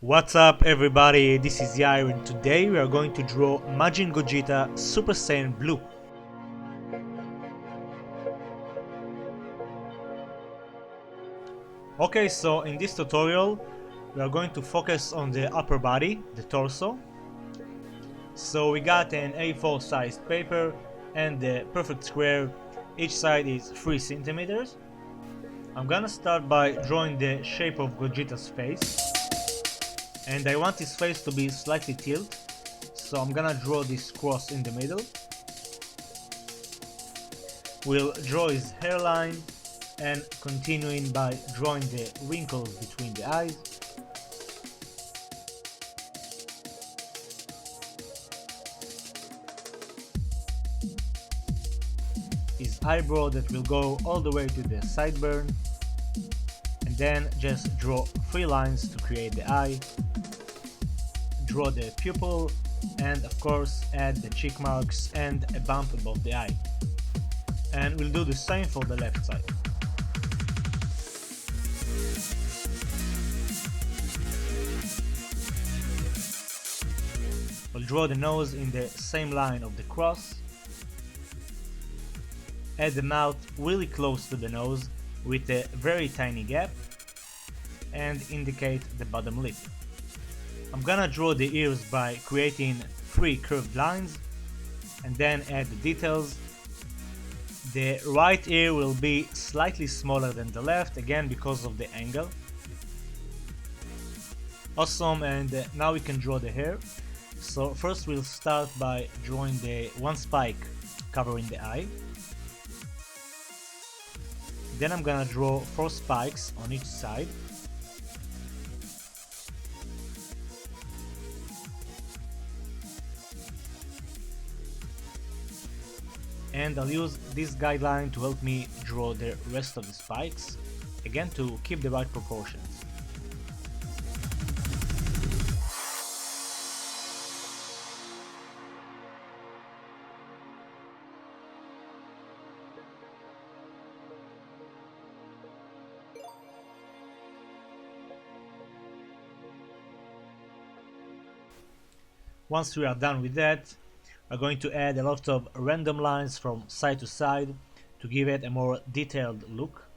What's up everybody, this is Yair and today we are going to draw Majin Gogeta Super Saiyan Blue. Okay, so in this tutorial we are going to focus on the upper body, the torso. So we got an A4 sized paper and the perfect square, each side is 3 centimeters. I'm gonna start by drawing the shape of Gogeta's face. And I want his face to be slightly tilted, so I'm gonna draw this cross in the middle. We'll draw his hairline and continuing by drawing the wrinkles between the eyes. His eyebrow that will go all the way to the sideburn, and then just draw 3 lines to create the eye. Draw the pupil and of course add the cheek marks and a bump above the eye. And we'll do the same for the left side. We'll draw the nose in the same line of the cross. Add the mouth really close to the nose with a very tiny gap and indicate the bottom lip. I'm gonna draw the ears by creating 3 curved lines and then add the details. The right ear will be slightly smaller than the left, again because of the angle. Awesome, and now we can draw the hair. So first we'll start by drawing the 1 spike covering the eye. Then I'm gonna draw 4 spikes on each side. And I'll use this guideline to help me draw the rest of the spikes, again to keep the right proportions. Once we are done with that, we're going to add a lot of random lines from side to side to give it a more detailed look.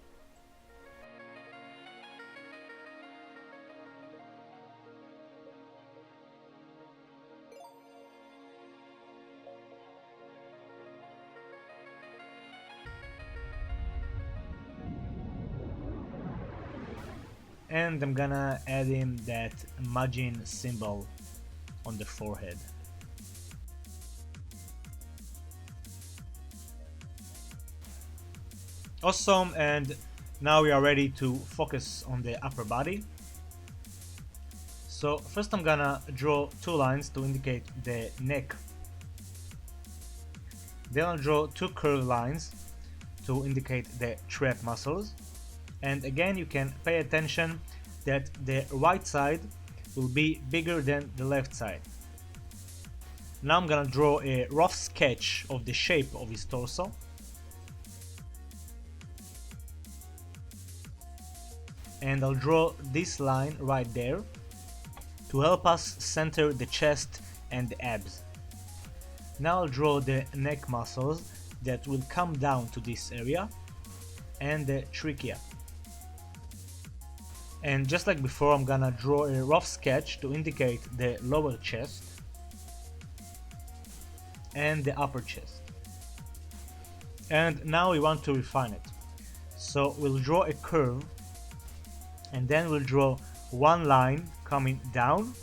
And I'm gonna add in that Majin symbol on the forehead. Awesome, and now we are ready to focus on the upper body. So first I'm gonna draw 2 lines to indicate the neck. Then I'll draw 2 curved lines to indicate the trap muscles. And again you can pay attention that the right side will be bigger than the left side. Now I'm gonna draw a rough sketch of the shape of his torso. And I'll draw this line right there to help us center the chest and the abs. Now I'll draw the neck muscles that will come down to this area and the trachea. And just like before, I'm gonna draw a rough sketch to indicate the lower chest and the upper chest. And now we want to refine it. So we'll draw a curve and then we'll draw 1 line coming down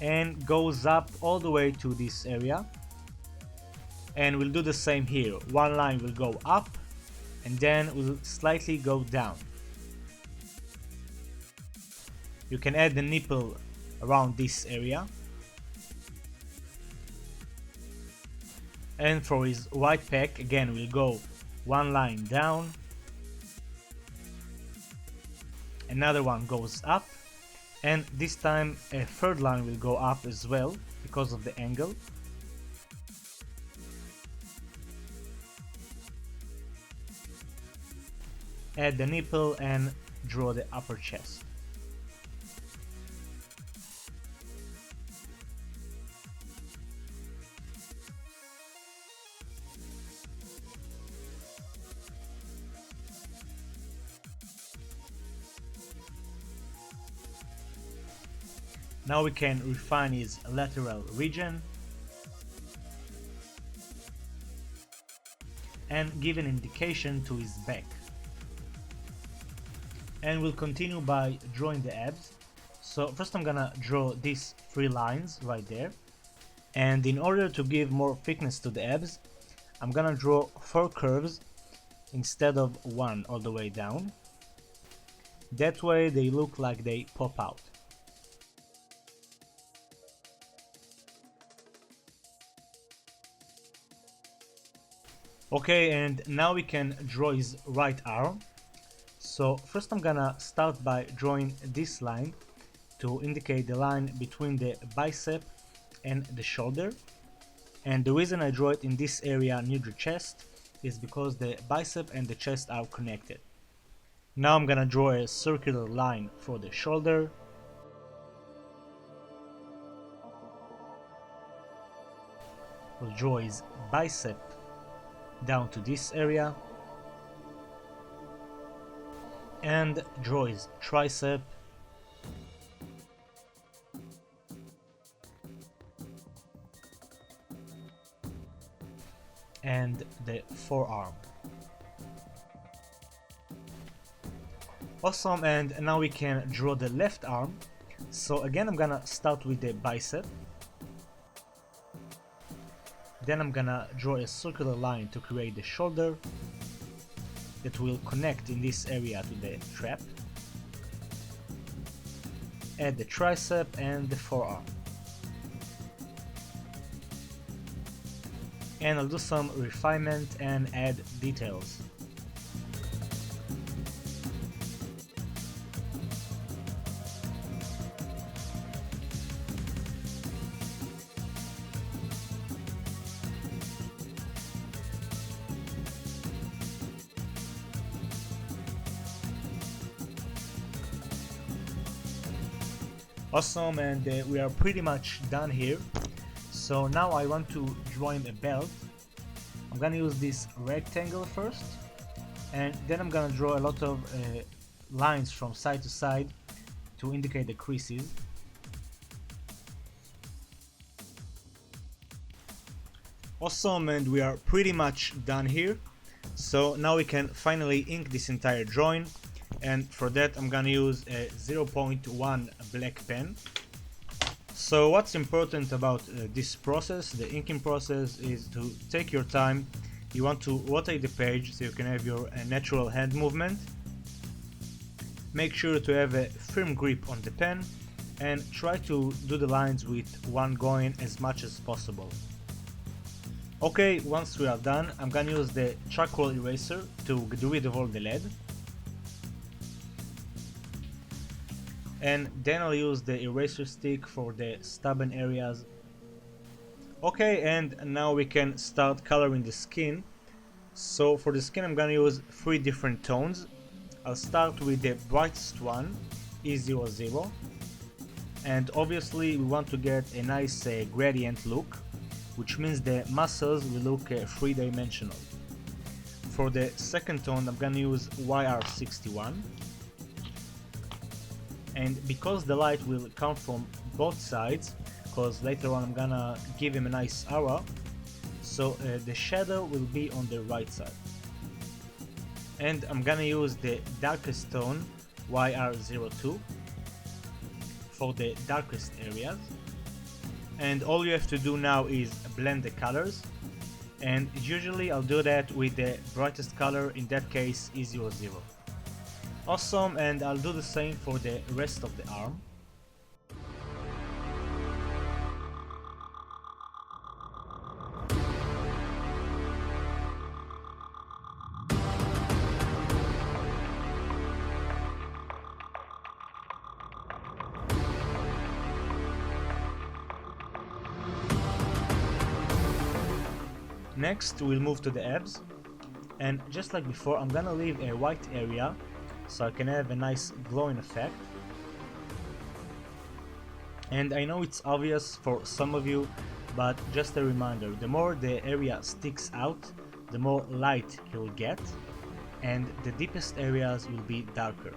and goes up all the way to this area. And we'll do the same here. 1 line will go up and then will slightly go down. You can add the nipple around this area. And for his right pec, again we'll go 1 line down. Another one goes up, and this time a 3rd line will go up as well because of the angle. Add the nipple and draw the upper chest. Now we can refine his lateral region and give an indication to his back. And we'll continue by drawing the abs. So first I'm gonna draw these 3 lines right there, and in order to give more thickness to the abs, I'm gonna draw 4 curves instead of 1 all the way down. That way they look like they pop out. Okay, and now we can draw his right arm. So first I'm gonna start by drawing this line to indicate the line between the bicep and the shoulder. And the reason I draw it in this area near the chest is because the bicep and the chest are connected. Now I'm gonna draw a circular line for the shoulder. We'll draw his bicep down to this area and draw his tricep and the forearm. Awesome, and now we can draw the left arm. So again I'm gonna start with the bicep. Then I'm gonna draw a circular line to create the shoulder that will connect in this area to the trap. Add the tricep and the forearm. And I'll do some refinement and add details. Awesome, and we are pretty much done here. So now I want to draw him a belt. I'm gonna use this rectangle first, and then I'm gonna draw a lot of lines from side to side to indicate the creases. Awesome, and we are pretty much done here. So now we can finally ink this entire drawing, and for that I'm gonna use a 0.1 black pen. So what's important about this process, the inking process, is to take your time. You want to rotate the page so you can have your natural hand movement. Make sure to have a firm grip on the pen and try to do the lines with one going as much as possible. Okay, once we are done, I'm gonna use the charcoal eraser to get rid of all the lead. And then I'll use the eraser stick for the stubborn areas. Okay, and now we can start coloring the skin. So for the skin I'm gonna use 3 different tones. I'll start with the brightest one, E00, and obviously we want to get a nice gradient look, which means the muscles will look 3-dimensional. For the second tone I'm gonna use YR61. And because the light will come from both sides, because later on I'm gonna give him a nice aura, so the shadow will be on the right side. And I'm gonna use the darkest tone, YR02, for the darkest areas. And all you have to do now is blend the colors, and usually I'll do that with the brightest color, in that case E00. Awesome, and I'll do the same for the rest of the arm. Next we'll move to the abs, and just like before I'm gonna leave a white area so I can have a nice glowing effect. And I know it's obvious for some of you, but just a reminder, the more the area sticks out, the more light you'll get, and the deepest areas will be darker.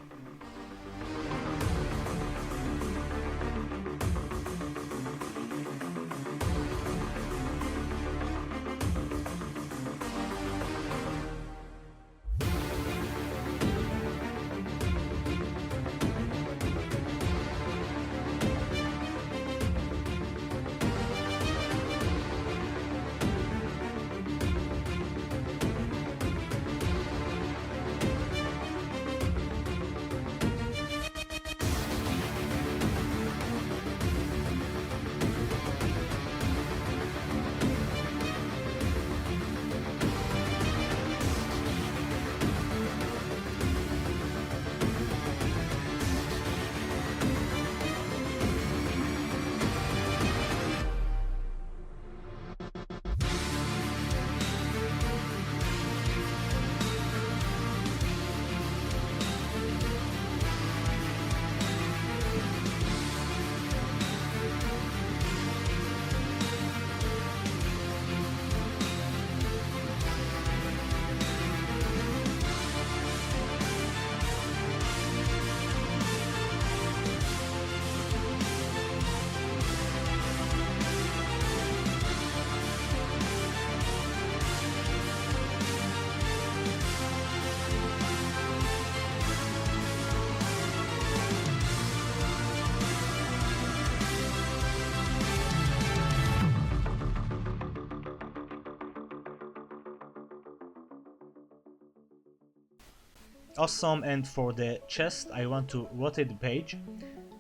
Awesome, and for the chest I want to rotate the page.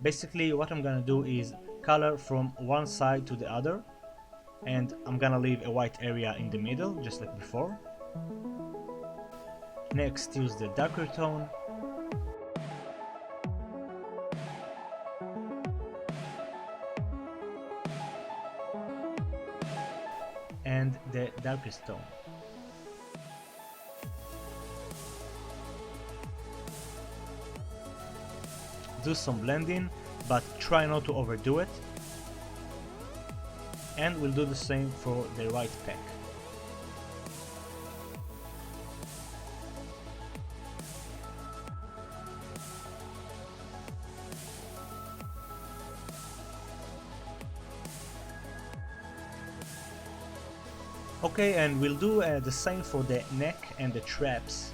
Basically what I'm gonna do is color from one side to the other, and I'm gonna leave a white area in the middle just like before. Next, use the darker tone. And the darkest tone. Do some blending, but try not to overdo it. And we'll do the same for the right pec. Okay, and we'll do the same for the neck and the traps.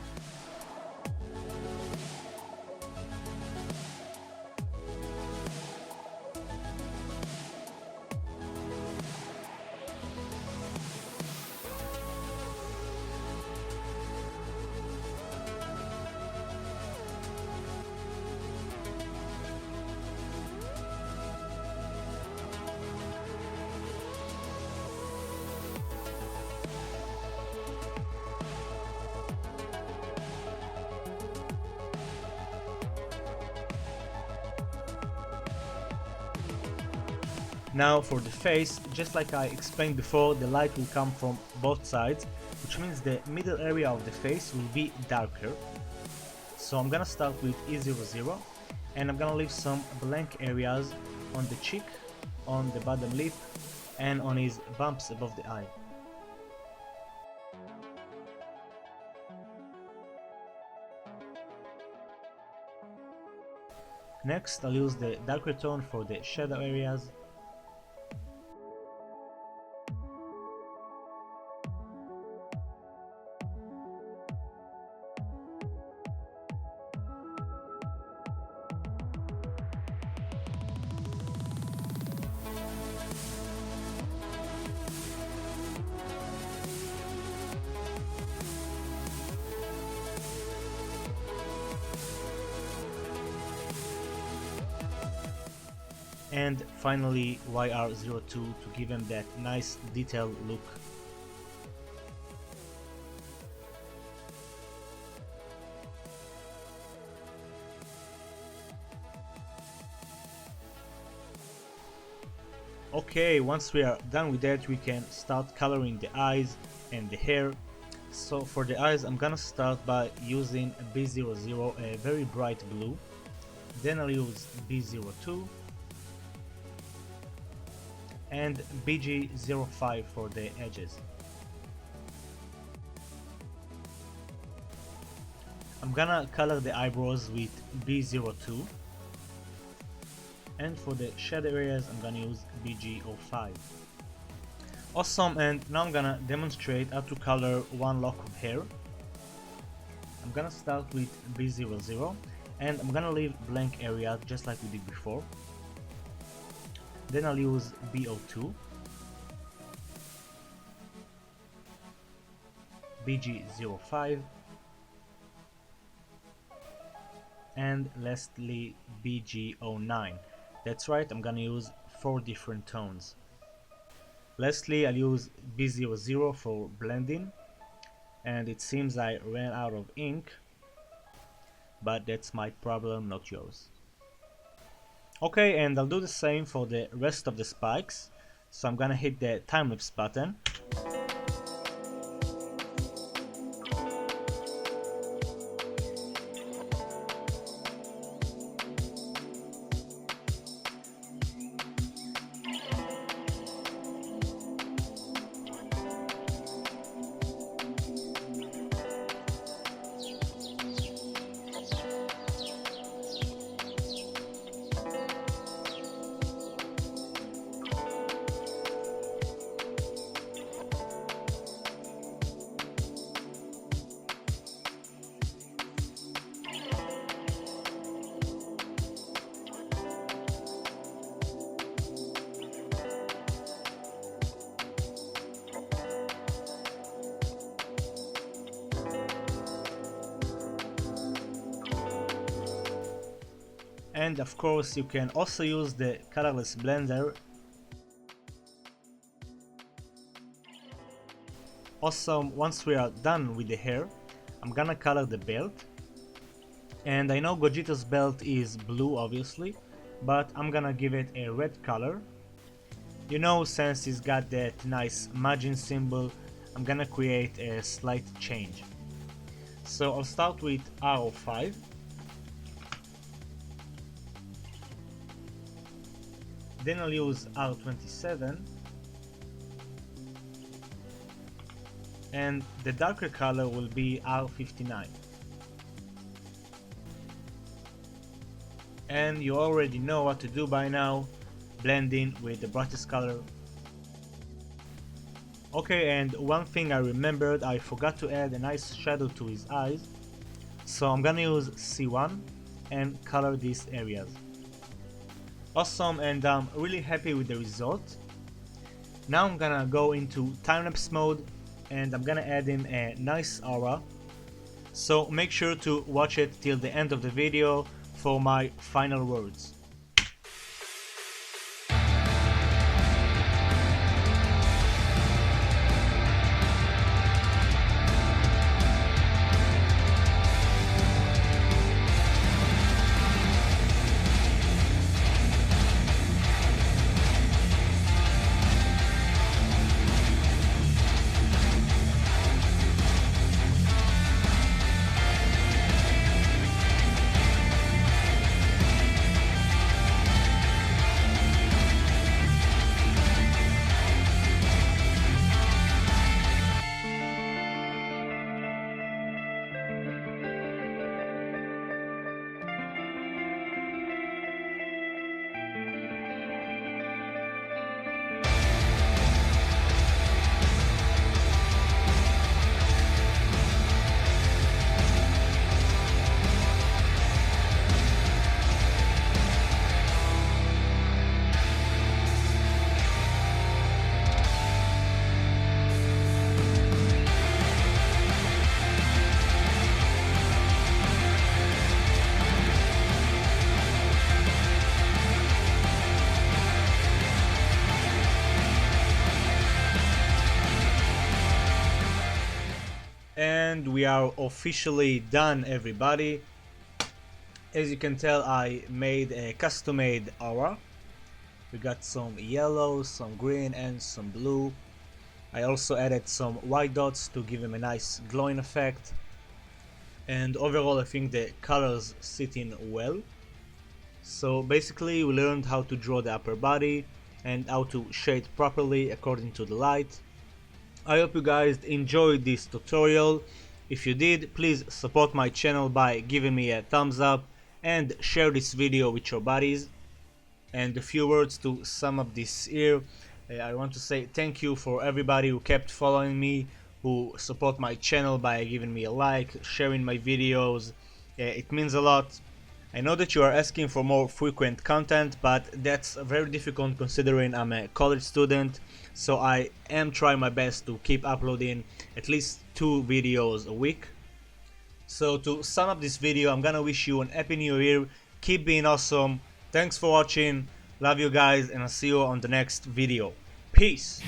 Now for the face, just like I explained before, the light will come from both sides, which means the middle area of the face will be darker. So I'm gonna start with E00, and I'm gonna leave some blank areas on the cheek, on the bottom lip, and on his bumps above the eye. Next, I'll use the darker tone for the shadow areas. And finally YR02 to give him that nice detailed look. Okay, once we are done with that, we can start coloring the eyes and the hair. So for the eyes, I'm gonna start by using B00, a very bright blue. Then I'll use B02 and BG05 for the edges. I'm gonna color the eyebrows with B02, and for the shadow areas I'm gonna use BG05. Awesome, and now I'm gonna demonstrate how to color one lock of hair. I'm gonna start with B00 and I'm gonna leave blank areas just like we did before. Then I'll use B02, BG05, and lastly BG09. That's right, I'm gonna use 4 different tones. Lastly, I'll use B00 for blending, and it seems I ran out of ink, but that's my problem, not yours. Okay, and I'll do the same for the rest of the spikes. So I'm gonna hit the time-lapse button. And of course you can also use the colorless blender. Also, once we are done with the hair, I'm gonna color the belt. And I know Gogeta's belt is blue obviously, but I'm gonna give it a red color. You know, since he's got that nice Majin symbol, I'm gonna create a slight change. So I'll start with R05. Then I'll use R27. And the darker color will be R59. And you already know what to do by now. Blend in with the brightest color. Okay, and one thing I remembered, I forgot to add a nice shadow to his eyes. So I'm gonna use C1 and color these areas. Awesome, and I'm really happy with the result. Now I'm gonna go into time-lapse mode and I'm gonna add in a nice aura. So make sure to watch it till the end of the video for my final words. And we are officially done, everybody. As you can tell, I made a custom-made aura. We got some yellow, some green and some blue. I also added some white dots to give him a nice glowing effect. And overall I think the colors sit in well. So basically we learned how to draw the upper body and how to shade properly according to the light. I hope you guys enjoyed this tutorial. If you did, please support my channel by giving me a thumbs up and share this video with your buddies. And a few words to sum up this year. I want to say thank you for everybody who kept following me, who support my channel by giving me a like, sharing my videos. It means a lot. I know that you are asking for more frequent content, but that's very difficult considering I'm a college student, so I am trying my best to keep uploading at least 2 videos a week. So to sum up this video, I'm gonna wish you an happy new year, keep being awesome, thanks for watching, love you guys, and I'll see you on the next video. Peace!